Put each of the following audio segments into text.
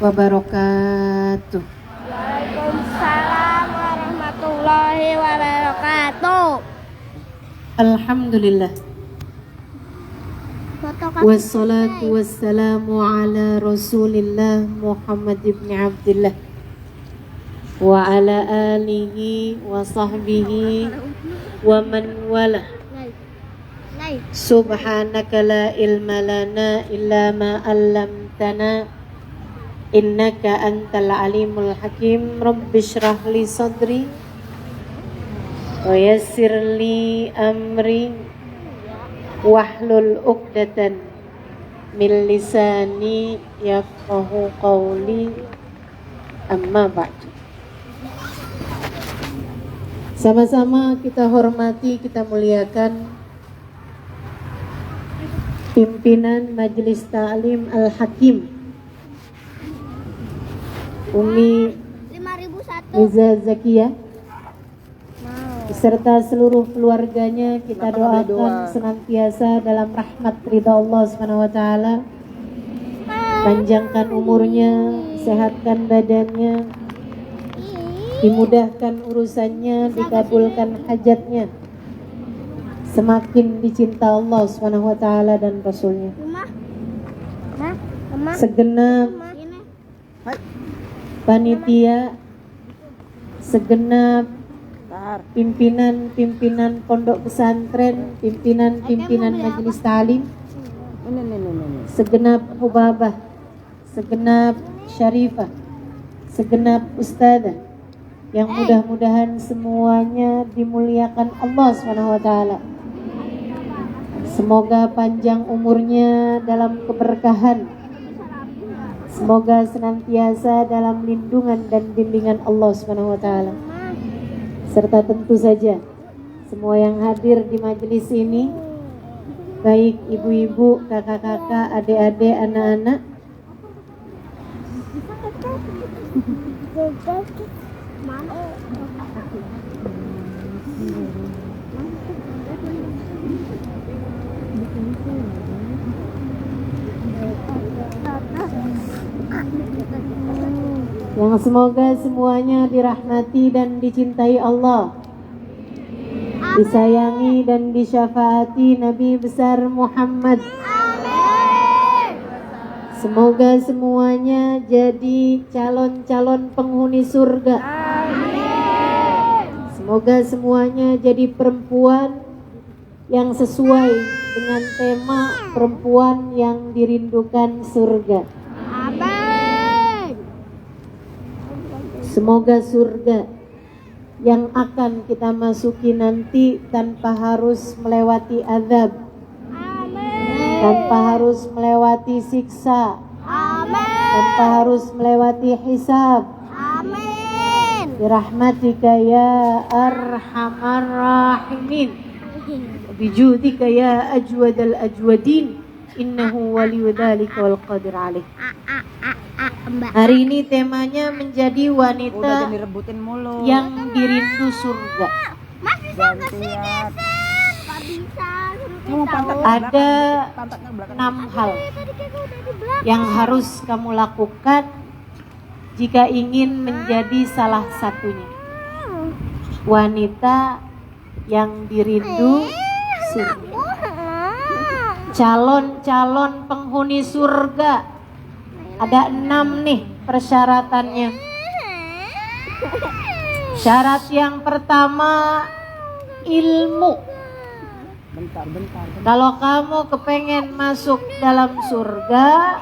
wabarakatuh. Waalaikumsalam warahmatullahi wabarakatuh. Alhamdulillah. Wassalatu wassalamu ala Rasulillah Muhammad ibn Abdullah wa ala alihi wa sahbihi wa man wala. Subhanaka la ilma lana illa ma 'allamtana innaka antal alimul hakim. Rabbi shrah li sadri wa yassir li amri wahlul 'uqdatan min lisani yafqahu qawli. Amma ba'du. Sama-sama kita hormati, kita muliakan pimpinan Majelis Ta'lim Al-Hakim Umi 5001 Liza Zakiyah beserta seluruh keluarganya. Kita doakan senantiasa dalam rahmat ridha Allah Subhanahu wa taala, panjangkan umurnya, sehatkan badannya, dimudahkan urusannya, dikabulkan hajatnya, semakin dicinta Allah Subhanahu wa taala dan Rasulnya. Segenap panitia, segenap pimpinan pondok pesantren, pimpinan majelis ta'lim, segenap hubabah, segenap syarifah, segenap ustadzah, yang mudah-mudahan semuanya dimuliakan Allah Subhanahu wa taala. Semoga panjang umurnya dalam keberkahan, semoga senantiasa dalam lindungan dan bimbingan Allah Subhanahu wa taala. Serta tentu saja semua yang hadir di majelis ini, baik ibu-ibu, kakak-kakak, adik-adik, anak-anak, yang semoga semuanya dirahmati dan dicintai Allah, disayangi dan disyafaati Nabi besar Muhammad. Semoga semuanya jadi calon-calon penghuni surga. Semoga semuanya jadi perempuan yang sesuai dengan tema perempuan yang dirindukan surga. Semoga surga yang akan kita masuki nanti tanpa harus melewati azab, tanpa harus melewati siksa, tanpa harus melewati hisab. Birahmatika ya arhamar rahimin, bijudika ya ajwadal ajwadin, innahu waliyudzalika wal qadir alaih. Hari ini temanya menjadi wanita yang dirindu surga. Ada 6 hal yang harus kamu lakukan jika ingin menjadi salah satunya wanita yang dirindu surga. Calon-calon penghuni surga ada 6 nih persyaratannya. Syarat yang pertama, ilmu. Kalau kamu kepengen masuk dalam surga,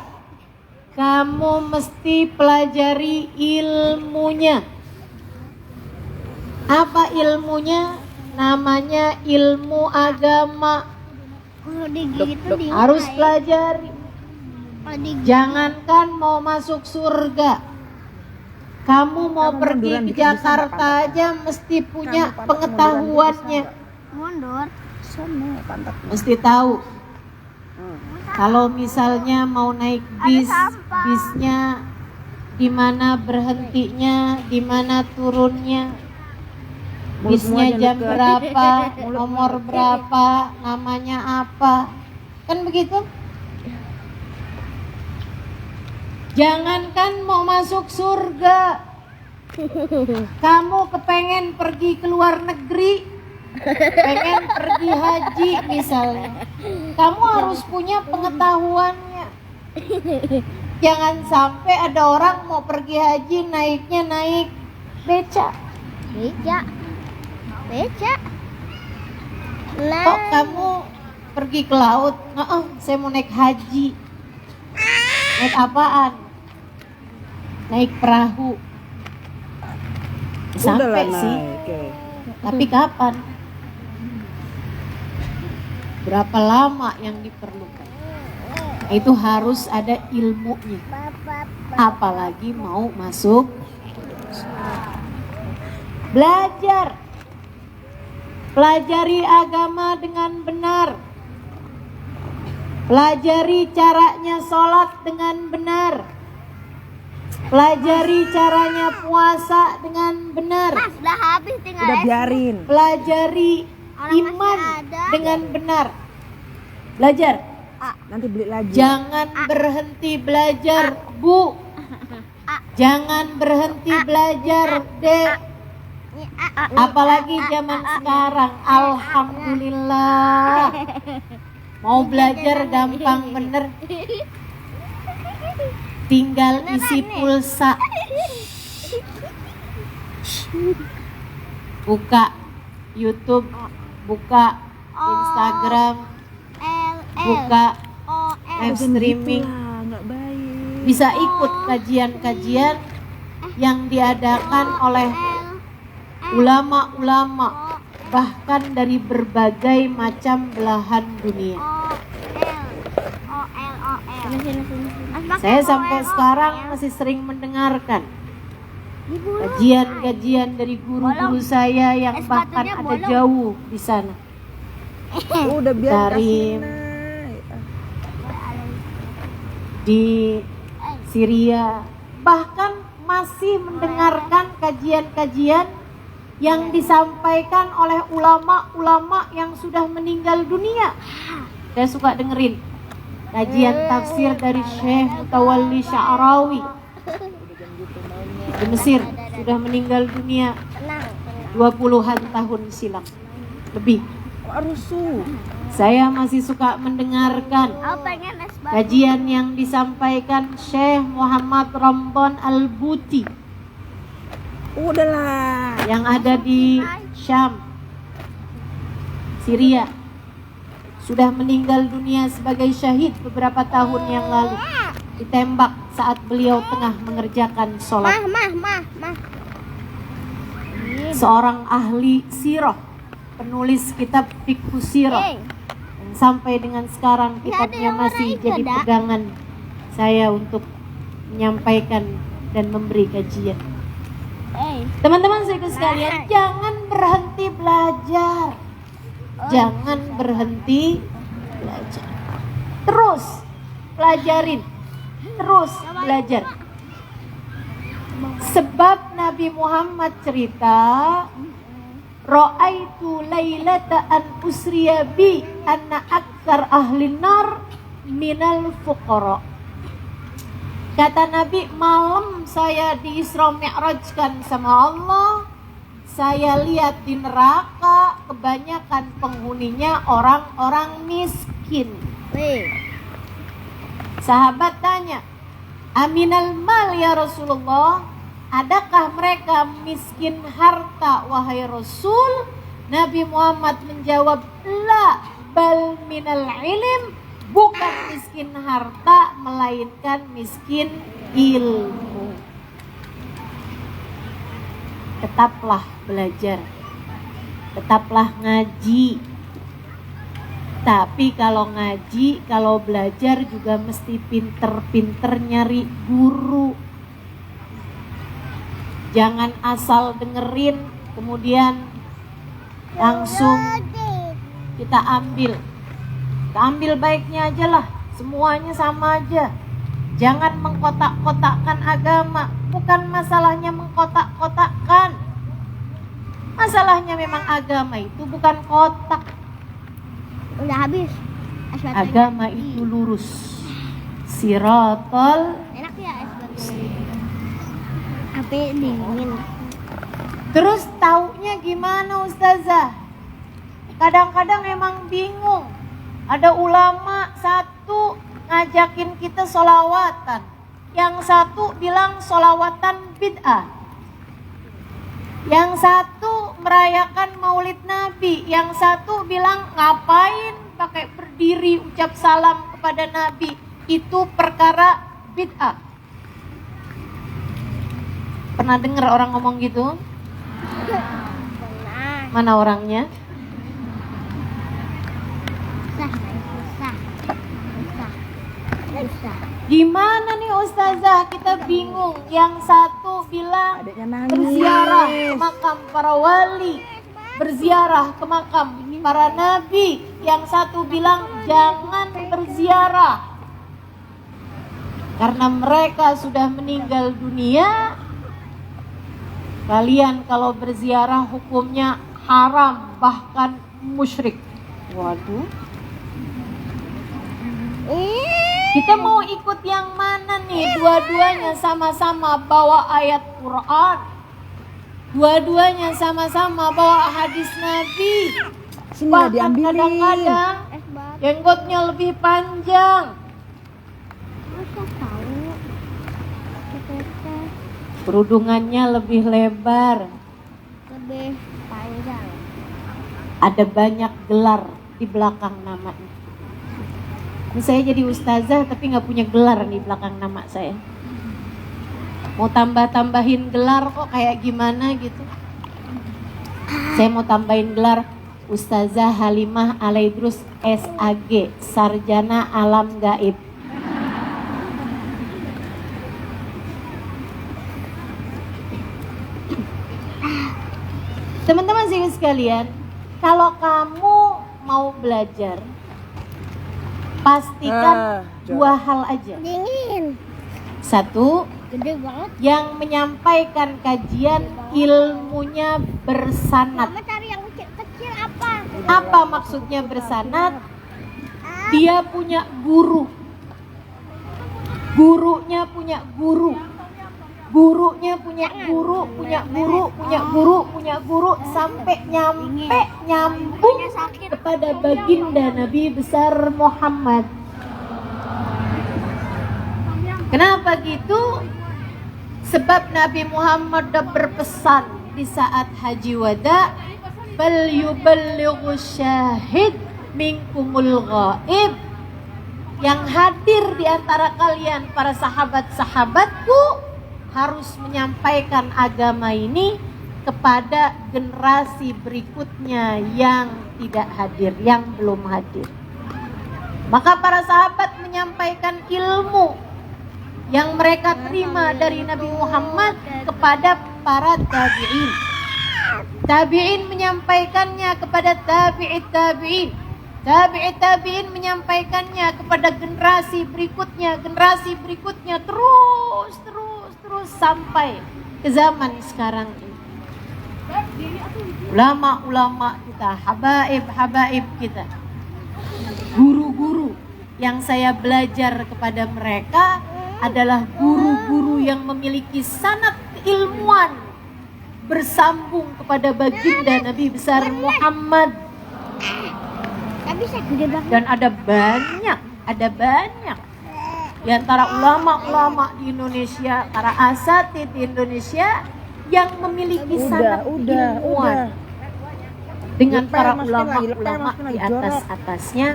kamu mesti pelajari ilmunya. Apa ilmunya? Namanya ilmu agama. Harus pelajari. Jangankan mau masuk surga, kamu mau pergi ke Jakarta aja mesti punya pengetahuannya. Mesti tahu. Kalau misalnya mau naik bis, bisnya di mana berhentinya, di mana turunnya, bisnya jam berapa, nomor berapa, namanya apa, kan begitu? Jangankan mau masuk surga, kamu kepengen pergi ke luar negeri, pengen pergi haji misalnya, kamu harus punya pengetahuannya. Jangan sampai ada orang mau pergi haji naiknya naik beca. Beca. Kok kamu pergi ke laut? Saya mau naik haji. Naik apaan? Naik perahu. Sampai sih. Tapi kapan? Berapa lama yang diperlukan? Itu harus ada ilmunya. Apalagi mau masuk. Belajar. Pelajari agama dengan benar. Pelajari caranya sholat dengan benar. Pelajari caranya puasa dengan benar. Sudah habis tinggal Udah biarin. Pelajari Orang masih iman ada. dengan benar. Belajar. Nanti beli lagi. Jangan berhenti belajar, Bu. Jangan berhenti belajar, Dek. Apalagi zaman sekarang, alhamdulillah. Mau belajar gampang bener. Tinggal isi pulsa. Buka YouTube, buka Instagram, buka live streaming. Nggak baik. Bisa ikut kajian-kajian yang diadakan oleh ulama-ulama, bahkan dari berbagai macam belahan dunia. Saya sampai sekarang masih sering mendengarkan kajian-kajian dari guru-guru saya yang bahkan ada jauh di sana. Udah biar Karim, kasih di Syria, bahkan masih mendengarkan kajian-kajian yang disampaikan oleh ulama-ulama yang sudah meninggal dunia. Saya suka dengerin kajian tafsir dari Syekh Mutawalli Sya'rawi di Mesir, sudah meninggal dunia 20-an tahun silam lebih. Kok rusuh? Saya masih suka mendengarkan kajian yang disampaikan Syekh Muhammad Ramdan Al-Buti Udahlah. yang ada di Syam, Syria. Sudah meninggal dunia sebagai syahid beberapa tahun yang lalu, ditembak saat beliau tengah mengerjakan sholat. Seorang ahli sirah, penulis kitab fikih sirah, yang sampai dengan sekarang kitabnya masih jadi pegangan saya untuk menyampaikan dan memberi kajian. Teman-teman saya sekalian, jangan berhenti belajar. Jangan berhenti belajar. Terus pelajarin. Terus belajar. Sebab Nabi Muhammad cerita, Ra'aitu lailata an usriya bi anna aktsar ahli nar minal fuqara. Kata Nabi, malam saya di Isra Mi'rajkan sama Allah, saya lihat di neraka kebanyakan penghuninya orang-orang miskin. Sahabat tanya, aminal mal ya Rasulullah, adakah mereka miskin harta wahai Rasul? Nabi Muhammad menjawab, la bal minal ilim, bukan miskin harta melainkan miskin ilmu. Tetaplah belajar, tetaplah ngaji. Tapi kalau ngaji, kalau belajar juga mesti pinter-pinter nyari guru. Jangan asal dengerin kemudian langsung kita ambil. Kita ambil baiknya aja lah, semuanya sama aja. Jangan mengkotak-kotakkan agama. Bukan masalahnya mengkotak-kotakkan. Masalahnya memang agama itu bukan kotak. Udah habis. Agama itu lurus. Siratal Enak ya es Tapi dingin. Terus taunya gimana Ustazah? Kadang-kadang emang bingung. Ada ulama satu ngajakin kita sholawatan, yang satu bilang sholawatan bid'ah, yang satu merayakan maulid Nabi, yang satu bilang ngapain pakai berdiri ucap salam kepada Nabi, itu perkara bid'ah. Pernah dengar orang ngomong gitu? Benar. Mana orangnya? Susah. Gimana nih Ustazah, kita bingung. Yang satu bilang Adiknya nangis. berziarah ke makam para wali, berziarah ke makam para nabi. Yang satu bilang jangan berziarah karena mereka sudah meninggal dunia. Kalian kalau berziarah hukumnya haram, bahkan musyrik. Waduh. Kita mau ikut yang mana nih? Dua-duanya sama-sama bawa ayat Quran. Dua-duanya sama-sama bawa hadis Nabi. Sini lah Bahkan diambilin. kadang-kadang Es batu. jenggotnya lebih panjang. Masa tahu? Kita Kerudungannya lebih lebar. lebih panjang. Ada banyak gelar di belakang namanya. Ini saya jadi ustazah tapi nggak punya gelar di belakang nama saya. Mau tambah-tambahin gelar kok kayak gimana gitu. Saya mau tambahin gelar Ustazah Halimah Alaidrus SAG, Sarjana Alam Gaib. Teman-teman sekalian, kalau kamu mau belajar, pastikan dua hal aja. Dingin. Satu, Gede banget. yang menyampaikan kajian ilmunya bersanad. Mama cari yang kecil-kecil apa? Apa maksudnya bersanad? Dia punya guru. Gurunya punya guru. Gurunya punya guru, punya guru, punya guru, punya guru, sampai nyambung kepada baginda Nabi besar Muhammad. Kenapa gitu? Sebab Nabi Muhammad udah berpesan di saat haji wada, bal yuballighu syahid minkumul ghaib. Yang hadir di antara kalian para sahabat-sahabatku harus menyampaikan agama ini kepada generasi berikutnya yang tidak hadir, yang belum hadir. Maka para sahabat menyampaikan ilmu yang mereka terima dari Nabi Muhammad kepada para tabi'in. Tabi'in menyampaikannya kepada tabi'it tabi'in. Tabi'it tabi'in menyampaikannya kepada generasi berikutnya, terus sampai ke zaman sekarang ini. Ulama-ulama kita, habaib kita, guru-guru yang saya belajar kepada mereka adalah guru-guru yang memiliki sanad keilmuan bersambung kepada baginda Nabi besar Muhammad. Tapi saya gede banget. Dan ada banyak di antara ulama-ulama di Indonesia, para asatid di Indonesia yang memiliki sanad keilmuan dengan para ulama-ulama di atas-atasnya.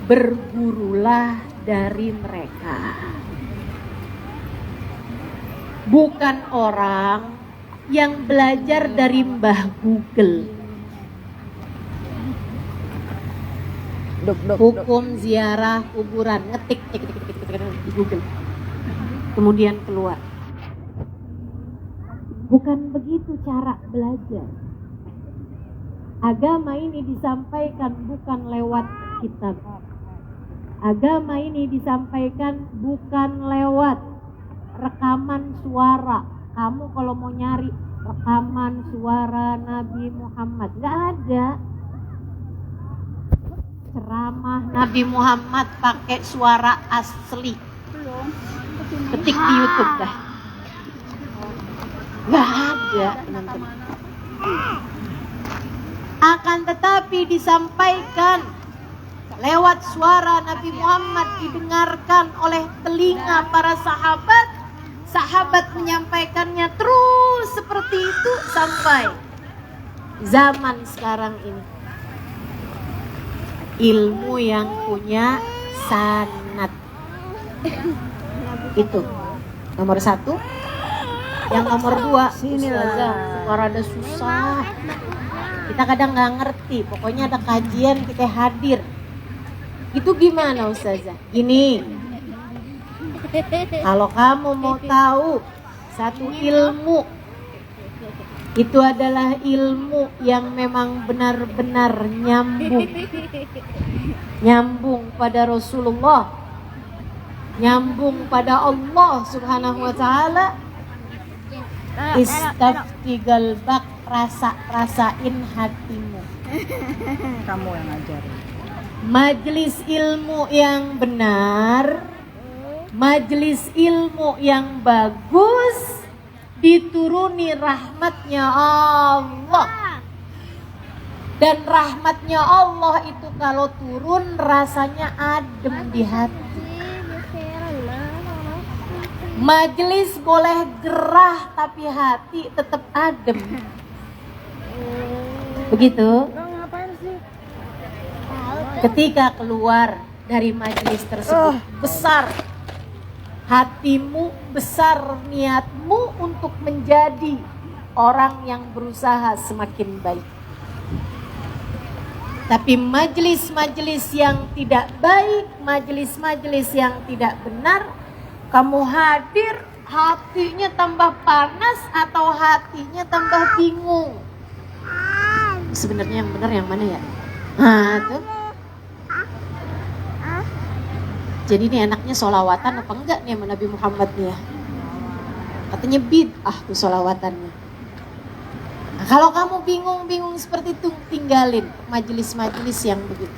Bergurulah dari mereka. Bukan orang yang belajar dari Mbah Google. Hukum ziarah kuburan, ngetik di Google, kemudian keluar. Bukan begitu cara belajar. Agama ini disampaikan bukan lewat kitab. Agama ini disampaikan bukan lewat rekaman suara. Kamu kalau mau nyari rekaman suara Nabi Muhammad, nggak ada. Ceramah Nabi Muhammad pakai suara asli. Ketik di YouTube dah. Nggak ada. Akan tetapi disampaikan lewat suara Nabi Muhammad, didengarkan oleh telinga para sahabat. Sahabat menyampaikannya terus seperti itu sampai zaman sekarang ini. Ilmu yang punya sanad. Itu nomor 1. Yang nomor 2, Ustazah, suaranya susah. Kita kadang nggak ngerti. Pokoknya ada kajian kita hadir. Itu gimana Ustazah? Gini. Kalau kamu mau tahu satu ilmu, itu adalah ilmu yang memang benar-benar nyambung pada Rasulullah, nyambung pada Allah Subhanahu wa taala. Istafti galbak, rasain hatimu. Kamu yang ngajarin. Majelis ilmu yang benar, majelis ilmu yang bagus, dituruni rahmatnya Allah. Dan rahmatnya Allah itu kalau turun rasanya adem di hati. Majelis boleh gerah tapi hati tetap adem. Begitu. Ngapain sih? Ketika keluar dari majelis tersebut, besar hatimu, besar niatmu untuk menjadi orang yang berusaha semakin baik. Tapi majelis-majelis yang tidak baik, majelis-majelis yang tidak benar, kamu hadir, hatinya tambah panas atau hatinya tambah bingung. Sebenarnya yang benar yang mana ya? Nah, tuh. Jadi ini anaknya sholawatan apa enggak nih sama Nabi Muhammad nih ya? Katanya bid'ah tuh sholawatannya. Nah, kalau kamu bingung seperti itu, tinggalin majelis-majelis yang begitu.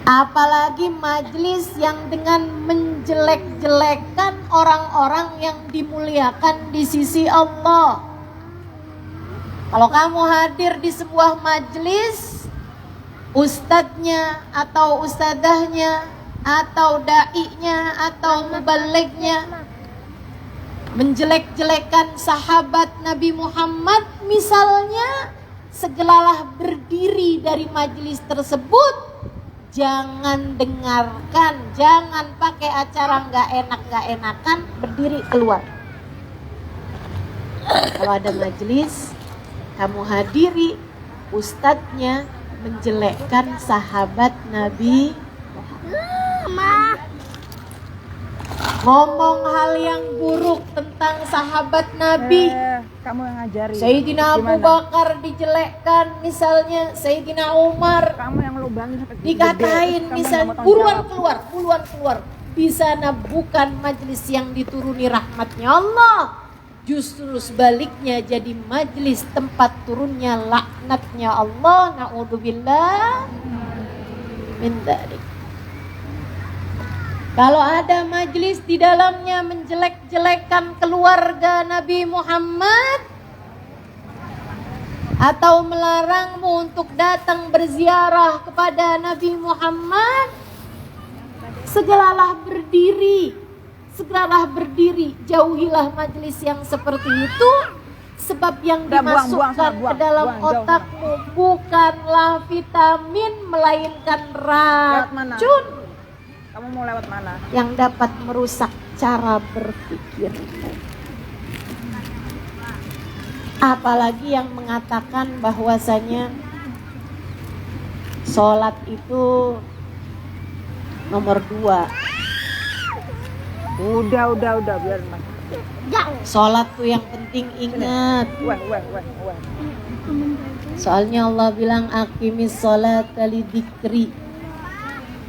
Apalagi majelis yang dengan menjelek-jelekan orang-orang yang dimuliakan di sisi Allah. Kalau kamu hadir di sebuah majelis, ustadznya atau ustadzahnya atau da'inya atau mubalignya menjelek-jelekan sahabat Nabi Muhammad misalnya, segeralah berdiri dari majelis tersebut. Jangan dengarkan, jangan pakai acara nggak enakan, berdiri keluar. Kalau ada majelis, kamu hadiri, ustadznya menjelekkan sahabat Nabi Muhammad, ngomong hal yang buruk tentang sahabat Nabi. Kamu yang ngajarin. Sayyidina Abu Bakar dijelekkan misalnya, Sayyidina Umar Kamu yang lubangin sampai dikatain gede. misalnya, buruan keluar. Di sana bukan majelis yang dituruni rahmatnya Allah, justru sebaliknya jadi majelis tempat turunnya laknatnya Allah. Na'udzubillah min dzalik. Kalau ada majelis di dalamnya menjelek-jelekan keluarga Nabi Muhammad atau melarangmu untuk datang berziarah kepada Nabi Muhammad, segeralah berdiri, jauhilah majelis yang seperti itu. Sebab yang dimasukkan ke dalam otakmu bukanlah vitamin, melainkan racun. Kamu mau lewat mana? Yang dapat merusak cara berpikir. Apalagi yang mengatakan bahwasanya sholat itu nomor 2. Udah biar mas. Sholat tuh yang penting, ingat. Wah. Soalnya Allah bilang aqimis sholat lidzikri.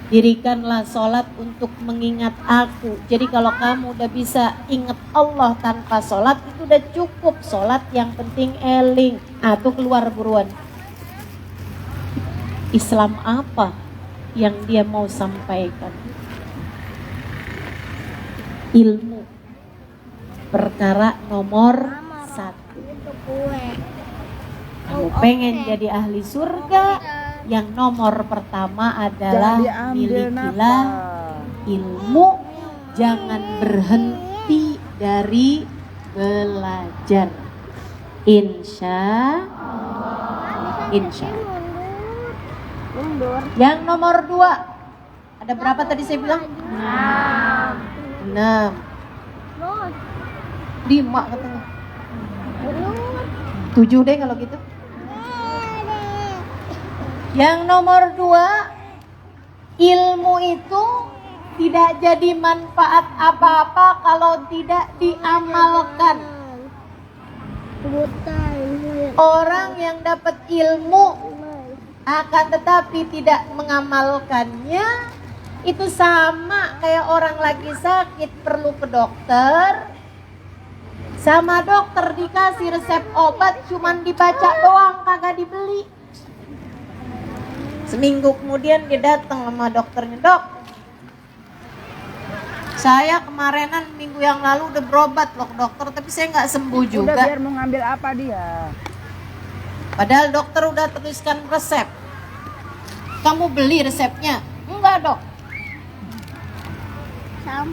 Dirikanlah sholat untuk mengingat aku. Jadi kalau kamu udah bisa ingat Allah tanpa sholat, itu udah cukup. Sholat yang penting eling. Tuh keluar buruan. Islam apa yang dia mau sampaikan? Ilmu. Perkara nomor satu. Itu kue. Kamu pengen jadi ahli surga, yang nomor pertama adalah Jangan diambil milikilah nafas. ilmu. Jangan berhenti dari belajar. Insya Allah. Mundur. Yang nomor 2, ada berapa tadi saya bilang? 6. Terus. 5 katanya. Terus. 7 deh kalau gitu. Yang nomor 2, ilmu itu tidak jadi manfaat apa-apa kalau tidak diamalkan. Orang yang dapat ilmu akan tetapi tidak mengamalkannya, itu sama kayak orang lagi sakit perlu ke dokter, sama dokter dikasih resep obat cuman dibaca doang kagak dibeli. Seminggu kemudian dia datang sama dokternya, "Dok, saya kemarinan minggu yang lalu udah berobat loh ke dokter, tapi saya nggak sembuh Udah juga." biar mau ngambil apa dia? Padahal dokter udah tuliskan resep. Kamu beli resepnya? Enggak, Dok.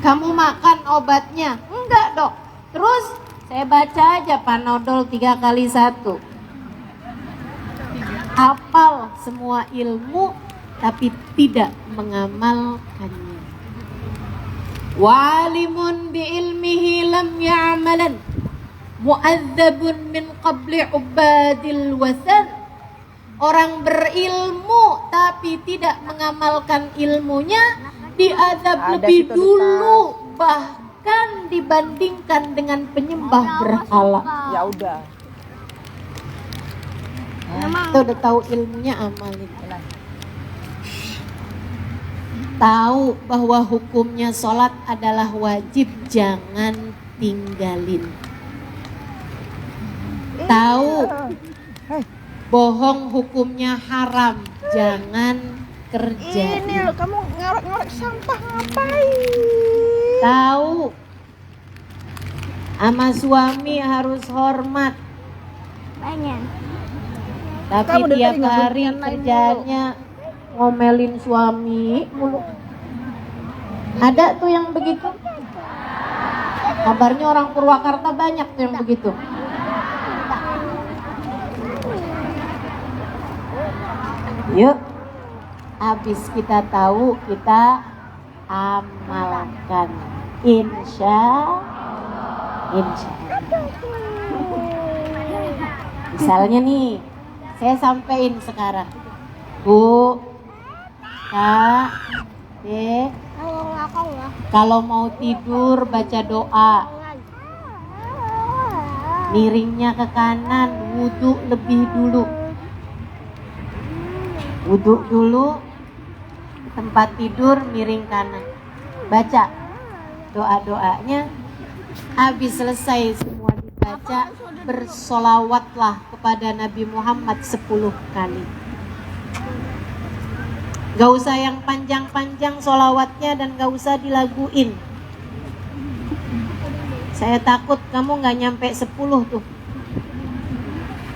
Kamu makan obatnya? Enggak, Dok. Terus saya baca aja Panadol 3x1. Hafal semua ilmu tapi tidak mengamalkannya. Walimun bi ilmihi lam ya'malan, mu'adzabun min qabli ubadil wasan. Orang berilmu tapi tidak mengamalkan ilmunya diazab Ada lebih situ dulu, bahkan dibandingkan dengan penyembah berhala. Ya udah. Kita udah tahu ilmunya, amalin. Tahu bahwa hukumnya sholat adalah wajib, jangan tinggalin. Tahu bohong hukumnya haram, jangan kerjain. Ini lo kamu ngorek-ngorek sampah ngapain? Tahu sama suami harus hormat, Pengen. tapi Kamu dari tiap tadi nggak hari suruh nyalain kerjanya ngomelin suami mulu. Ada tuh yang begitu. Kabarnya orang Purwakarta banyak tuh yang begitu. Yuk, habis kita tahu, kita amalkan. Insya Allah. Misalnya nih, saya sampein sekarang, Bu, Kak, Dek, kalau mau tidur baca doa, miringnya ke kanan, wudhu lebih dulu. Wudhu dulu, tempat tidur miring kanan. Baca doa-doanya, habis selesai semua dibaca, bersolawatlah kepada Nabi Muhammad 10 kali. Gak usah yang panjang-panjang solawatnya dan gak usah dilaguin. Saya takut kamu gak nyampe 10 tuh.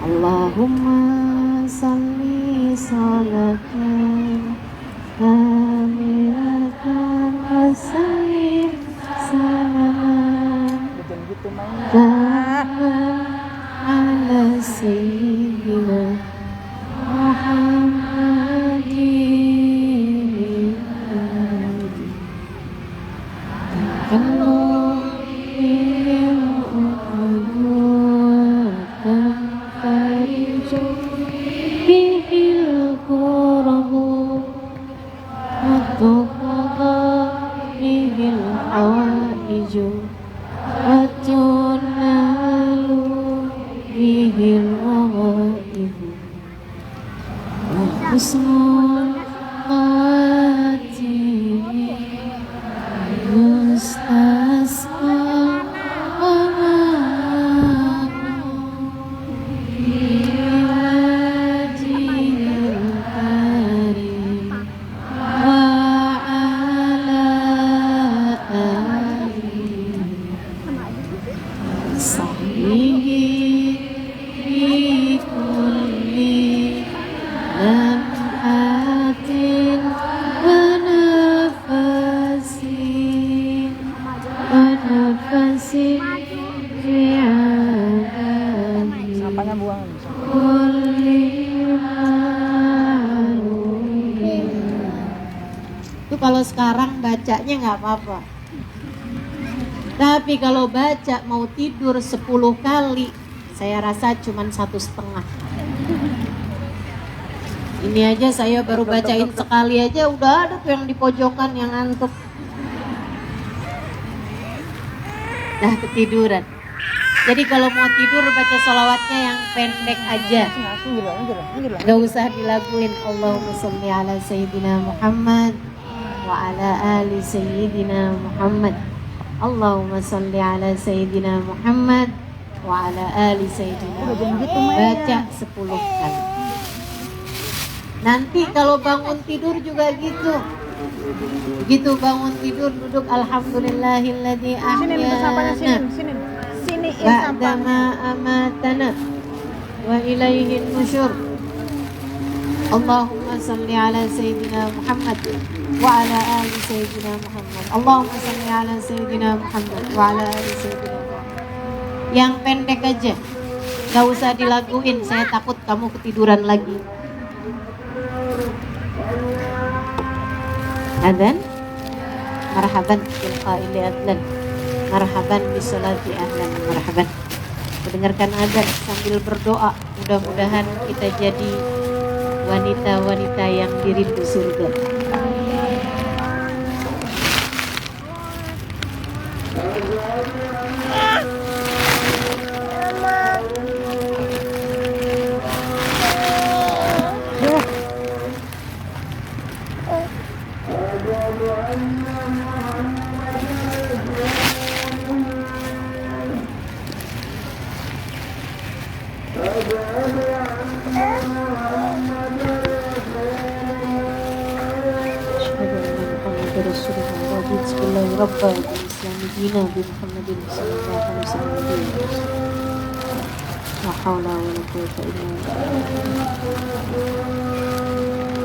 Allahumma salli salatan kamilatan wa sallim salaman Jangan gitu main. ala sayyidina Muhammadin. Sahih bacanya nggak apa-apa. Tapi kalau baca mau tidur 10 kali, saya rasa cuman 1,5. Ini aja saya baru bacain sekali aja udah ada tuh yang di pojokan yang ngantuk. Dah ketiduran. Jadi kalau mau tidur baca sholawatnya yang pendek aja. Gak usah dilaguin. Allahumma sholli ala Sayyidina Muhammad wa ala ali Sayyidina Muhammad. Allahumma sholli ala Sayyidina Muhammad wa ala ali Sayyidina Muhammad. Baca 10 kali. Nanti kalau bangun tidur juga gitu. Begitu bangun tidur duduk alhamdulillahilladzi ahyana. Sini Ba'dama amatana wa ilaihin nusyur. Allahumma salli ala Sayyidina Muhammad wa ala ali Sayyidina Muhammad. Allahumma salli ala Sayyidina Muhammad wa ala ali Sayyidina Muhammad. Yang pendek aja, gak usah dilaguin, saya takut kamu ketiduran lagi. Adzan, marhaban bil qaili adzan, marhaban bis salati ahlan, marhaban. Mendengarkan adzan sambil berdoa, mudah-mudahan kita jadi wanita-wanita yang dirindu surga. Bismillahirrahmanirrahim. Rabbil Islami dina bi Muhammadin sallallahu alaihi wasallam. La haula wa la quwwata illa billah.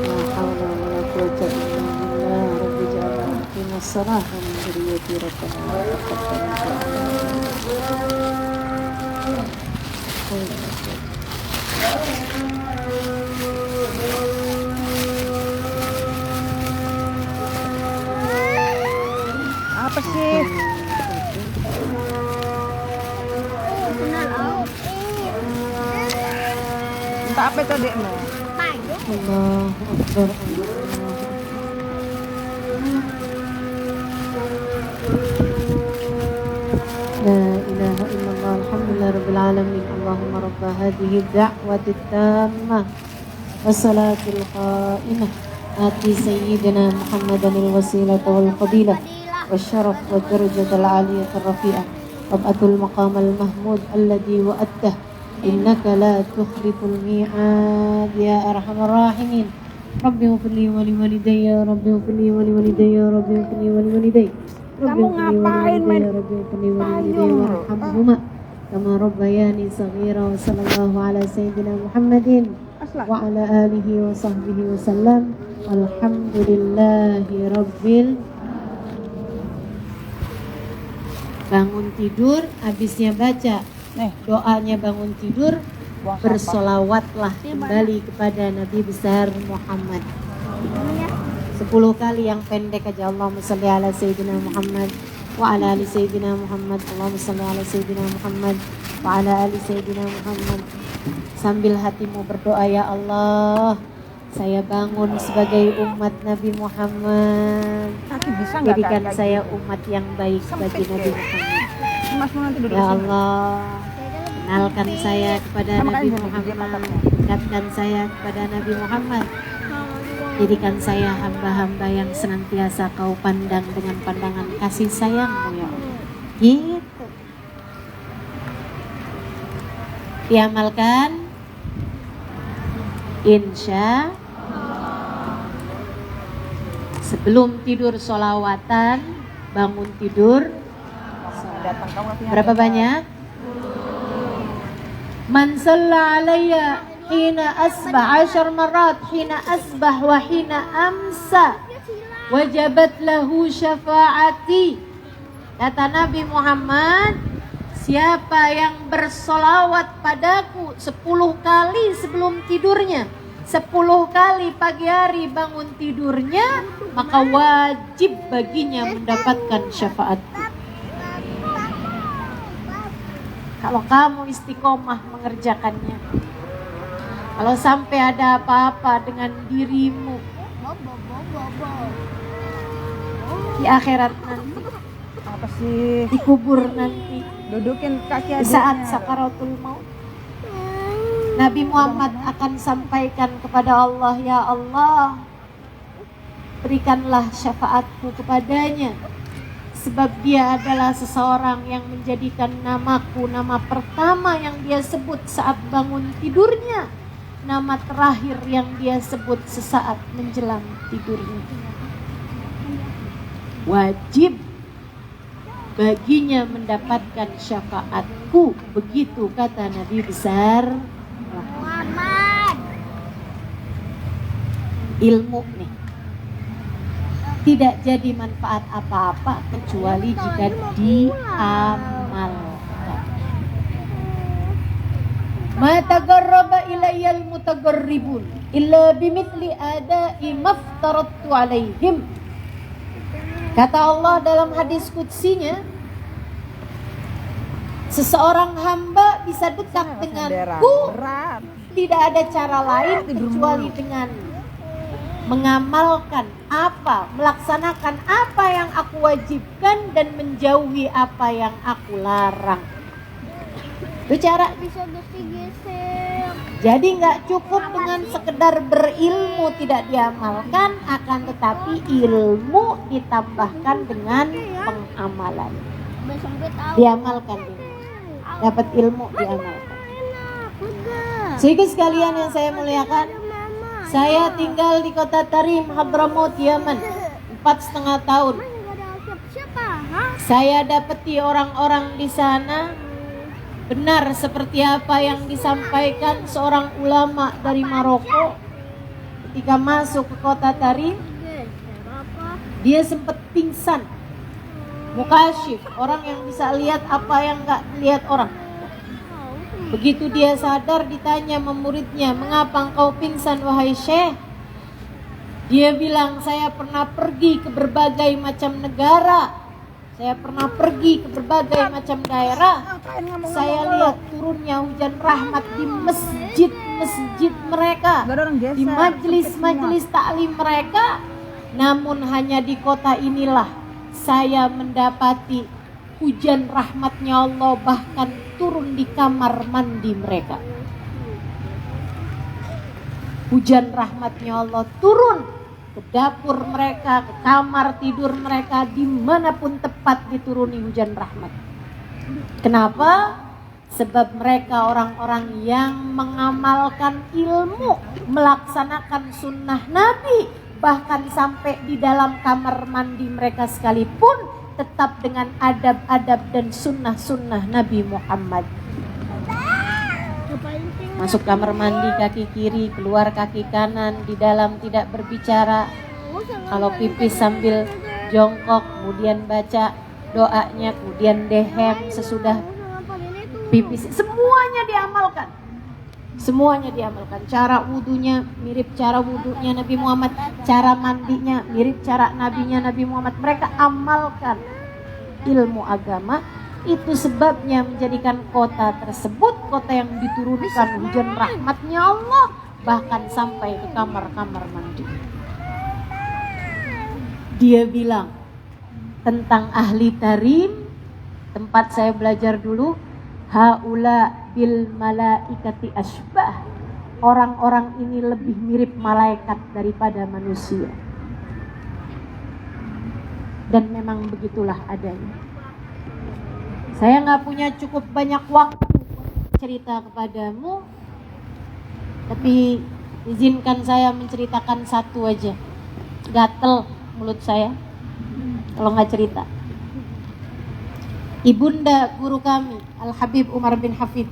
La haula wa la quwwata illa billah. Rabbi ja'alna muqimas salah wa min dzurriyyati rabbana taqabbal Apa sih? Minta apa itu adikmu? Allahu Akbar. La ilaha illallah. Alhamdulillah rabbil alamin. Allahumma rabba hadhihi ad-da'wati at-tammah was-salatil qa'imah. Ati sayyidina Muhammadan al-wasilata wal fadilah والشرف والدرجة العالية الرفيعة وابعث المقام المحمود الذي وعدته إنك لا تخلف الميعاد يا أرحم الراحمين. ربي اغفر لي ولوالدي ربي اغفر لي ولوالدي ربي اغفر لي ولوالدي ربي اغفر لي ولوالدي ربي اغفر لي ولوالدي وارحمهما كما ربياني صغيرا. وصلى الله على سيدنا محمد وعلى آله وصحبه وسلم. الحمد لله رب. Bangun tidur, habisnya baca doanya bangun tidur, bersolawatlah kembali kepada Nabi besar Muhammad 10 kali yang pendek aja. Allahumma sholli ala Sayyidina Muhammad wa ala ali Sayyidina Muhammad. Allahumma sholli ala Sayyidina Muhammad wa ala ali Sayyidina Muhammad. Sambil hatimu berdoa, ya Allah, saya bangun sebagai umat Nabi Muhammad. Jadikan saya umat yang baik bagi Nabi Muhammad. Ya Allah, kenalkan saya kepada Nabi Muhammad, dekatkan saya kepada Nabi Muhammad. Jadikan saya hamba-hamba yang senantiasa Kau pandang dengan pandangan kasih sayang-Mu, ya Allah. Gitu. Diamalkan, insya. Sebelum tidur sholawatan, bangun tidur berapa banyak? Man shalla alayya hina asbah 10 marat, hina asbah wa hina amsa, wajabat lahu syafaati. Kata Nabi Muhammad, siapa yang bersolawat padaku 10 kali sebelum tidurnya, 10 kali pagi hari bangun tidurnya, maka wajib baginya mendapatkan syafaatku. Kalau kamu istiqomah mengerjakannya, kalau sampai ada apa-apa dengan dirimu di akhirat nanti, Apa sih? dikubur nanti, Dudukin kaki di adiknya. saat sakaratul maut, Nabi Muhammad akan sampaikan kepada Allah, ya Allah, berikanlah syafaatku kepadanya, sebab dia adalah seseorang yang menjadikan namaku nama pertama yang dia sebut saat bangun tidurnya, nama terakhir yang dia sebut sesaat menjelang tidurnya. Wajib baginya mendapatkan syafaatku, begitu kata Nabi besar Muhammad. ilmu nih. Tidak jadi manfaat apa-apa kecuali jika diamalkan. Ma taqarraba ilayyal mutaqarribun illa bimithli ada'i maftaratu alaihim. Kata Allah dalam hadis qudsinya, seseorang hamba bisa dekat denganku Berat. tidak ada cara lain kecuali dengan mengamalkan apa, melaksanakan apa yang aku wajibkan dan menjauhi apa yang aku larang. Itu cara. Bisa geser-geser. Jadi nggak cukup dengan sekedar berilmu tidak diamalkan, akan tetapi ilmu ditambahkan dengan pengamalan. Sempit tahu. Diamalkan dulu. Dapat ilmu diamalkan. Sehingga sekalian yang saya muliakan, saya tinggal di kota Tarim, Hadramaut, Yaman 4,5 tahun. Siapa? Hah? Saya dapati orang-orang di sana benar seperti apa yang disampaikan seorang ulama dari Maroko ketika masuk ke kota Tarim. Dia sempat pingsan, mukasyif, orang yang bisa lihat apa yang nggak lihat orang. Begitu dia sadar, ditanya sama muridnya, mengapa engkau pingsan wahai syekh? Dia bilang, saya pernah pergi ke berbagai macam negara, saya pernah pergi ke berbagai macam daerah, saya lihat turunnya hujan rahmat di masjid-masjid mereka, Gak ada orang geser. di majelis-majelis taklim mereka. Namun hanya di kota inilah saya mendapati hujan rahmatnya Allah bahkan turun di kamar mandi mereka. Hujan rahmatnya Allah turun ke dapur mereka, ke kamar tidur mereka, dimanapun tepat dituruni hujan rahmat. Kenapa? Sebab mereka orang-orang yang mengamalkan ilmu, melaksanakan sunnah Nabi, bahkan sampai di dalam kamar mandi mereka sekalipun tetap dengan adab-adab dan sunnah-sunnah Nabi Muhammad. Masuk kamar mandi kaki kiri, keluar kaki kanan, di dalam tidak berbicara. Kalau pipis sambil jongkok, kemudian baca doanya, kemudian dehem sesudah pipis. Semuanya diamalkan. Semuanya diamalkan. Cara wudunya mirip cara wudunya Nabi Muhammad, cara mandinya mirip cara nabinya Nabi Muhammad. Mereka amalkan ilmu agama. Itu sebabnya menjadikan kota tersebut kota yang diturunkan hujan rahmatnya Allah, bahkan sampai ke kamar-kamar mandi. Dia bilang tentang ahli Tarim, tempat saya belajar dulu, haula bil malaikati asbah. Orang-orang ini lebih mirip malaikat daripada manusia. Dan memang begitulah adanya. Saya nggak punya cukup banyak waktu cerita kepadamu, tapi izinkan saya menceritakan satu aja. Gatel mulut saya kalau nggak cerita. Ibunda guru kami, Al-Habib Umar bin Hafid.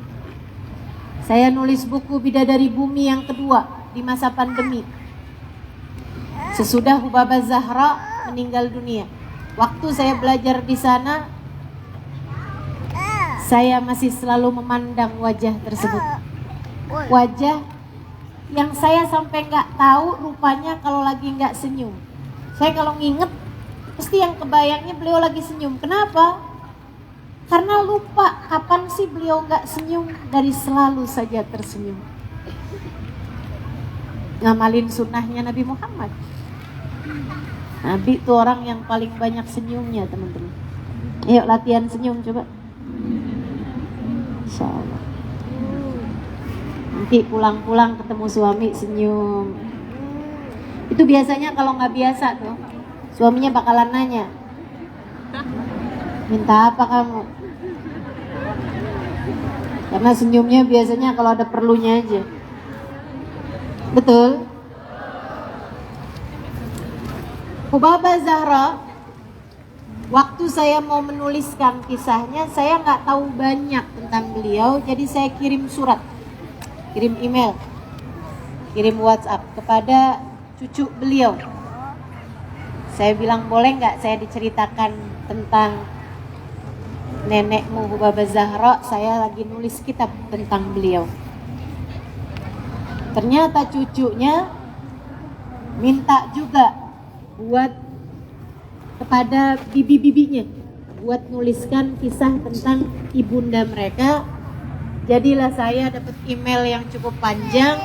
Saya nulis buku Bidadari Bumi yang kedua di masa pandemi. Sesudah Hubabah Zahra meninggal dunia. Waktu saya belajar di sana, saya masih selalu memandang wajah tersebut. Wajah yang saya sampai nggak tahu rupanya kalau lagi nggak senyum. Saya kalau nginget pasti yang kebayangnya beliau lagi senyum. Kenapa? Karena lupa kapan sih beliau nggak senyum, dari selalu saja tersenyum. Ngamalin sunnahnya Nabi Muhammad. Nabi itu orang yang paling banyak senyumnya, teman-teman. Yuk latihan senyum coba. Insya Allah. Nanti pulang-pulang ketemu suami senyum. Itu biasanya kalau nggak biasa tuh, suaminya bakalan nanya, minta apa kamu? Karena senyumnya biasanya kalau ada perlunya aja. Betul? Hubabah Zahra, waktu saya mau menuliskan kisahnya, saya nggak tahu banyak tentang beliau, jadi saya kirim surat, kirim email, kirim WhatsApp kepada cucu beliau. Saya bilang, boleh nggak saya diceritakan tentang nenekmu Hubabah Zahra, saya lagi nulis kitab tentang beliau. Ternyata cucunya minta juga buat kepada bibi-bibinya, buat nuliskan kisah tentang ibunda mereka. Jadilah saya dapat email yang cukup panjang